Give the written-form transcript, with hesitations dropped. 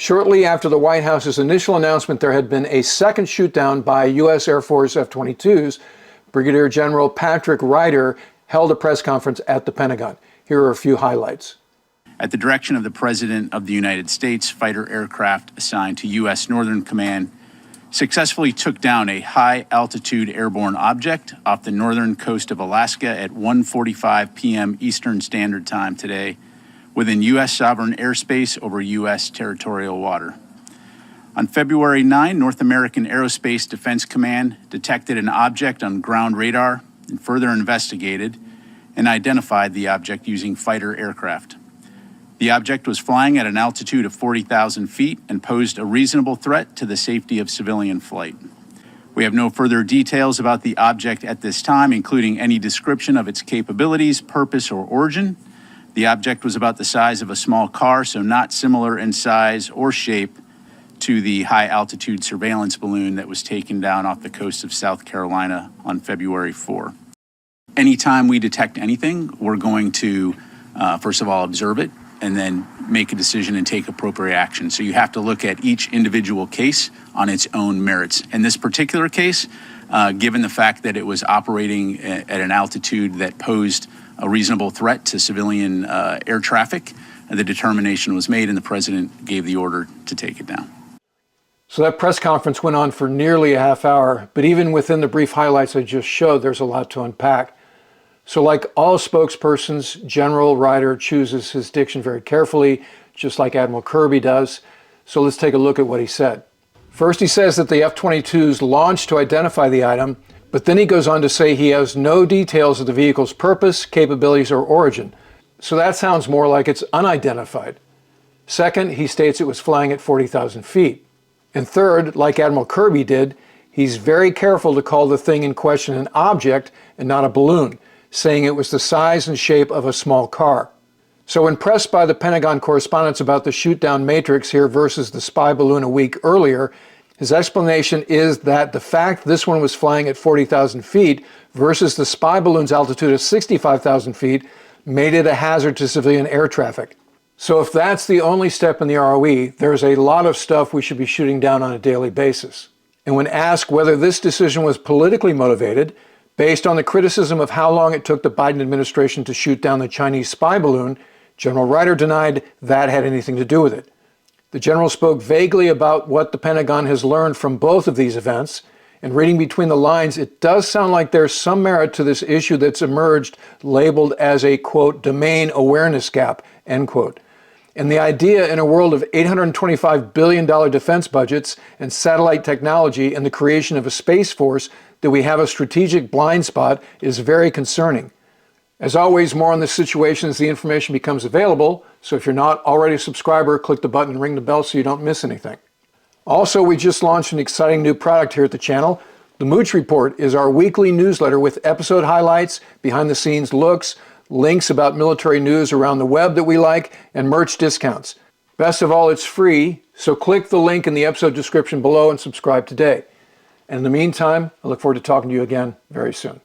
Shortly after the White House's initial announcement, there had been a second shootdown by U.S. Air Force F-22s. Brigadier General Patrick Ryder held a press conference at the Pentagon. Here are a few highlights. At the direction of the President of the United States, fighter aircraft assigned to U.S. Northern Command successfully took down a high-altitude airborne object off the northern coast of Alaska at 1:45 p.m. Eastern Standard Time today, within U.S. sovereign airspace over U.S. territorial water. On February 9, North American Aerospace Defense Command detected an object on ground radar and further investigated and identified the object using fighter aircraft. The object was flying at an altitude of 40,000 feet and posed a reasonable threat to the safety of civilian flight. We have no further details about the object at this time, including any description of its capabilities, purpose, or origin. The object was about the size of a small car, so not similar in size or shape to the high-altitude surveillance balloon that was taken down off the coast of South Carolina on February 4. Anytime we detect anything, we're going to, first of all, observe it, and then make a decision and take appropriate action. So you have to look at each individual case on its own merits. In this particular case, given the fact that it was operating at an altitude that posed a reasonable threat to civilian air traffic, the determination was made and the President gave the order to take it down. So that press conference went on for nearly a half hour, but even within the brief highlights I just showed, there's a lot to unpack. So like all spokespersons, General Ryder chooses his diction very carefully, just like Admiral Kirby does. So let's take a look at what he said. First, he says that the F-22s launched to identify the item, but then he goes on to say he has no details of the vehicle's purpose, capabilities, or origin. So that sounds more like it's unidentified. Second, he states it was flying at 40,000 feet. And third, like Admiral Kirby did, he's very careful to call the thing in question an object and not a balloon, saying it was the size and shape of a small car. So when pressed by the Pentagon correspondents about the shoot-down matrix here versus the spy balloon a week earlier, his explanation is that the fact this one was flying at 40,000 feet versus the spy balloon's altitude of 65,000 feet made it a hazard to civilian air traffic. So if that's the only step in the ROE, there's a lot of stuff we should be shooting down on a daily basis. And when asked whether this decision was politically motivated, based on the criticism of how long it took the Biden administration to shoot down the Chinese spy balloon, General Ryder denied that had anything to do with it. The general spoke vaguely about what the Pentagon has learned from both of these events, and reading between the lines, it does sound like there's some merit to this issue that's emerged, labeled as a, quote, domain awareness gap, end quote. And the idea in a world of $825 billion defense budgets and satellite technology and the creation of a space force that we have a strategic blind spot is very concerning. As always, more on this situation as the information becomes available, so if you're not already a subscriber, click the button and ring the bell so you don't miss anything. Also, we just launched an exciting new product here at the channel. The Mooch Report is our weekly newsletter with episode highlights, behind-the-scenes looks, links about military news around the web that we like, and merch discounts. Best of all, it's free, so click the link in the episode description below and subscribe today. And in the meantime, I look forward to talking to you again very soon.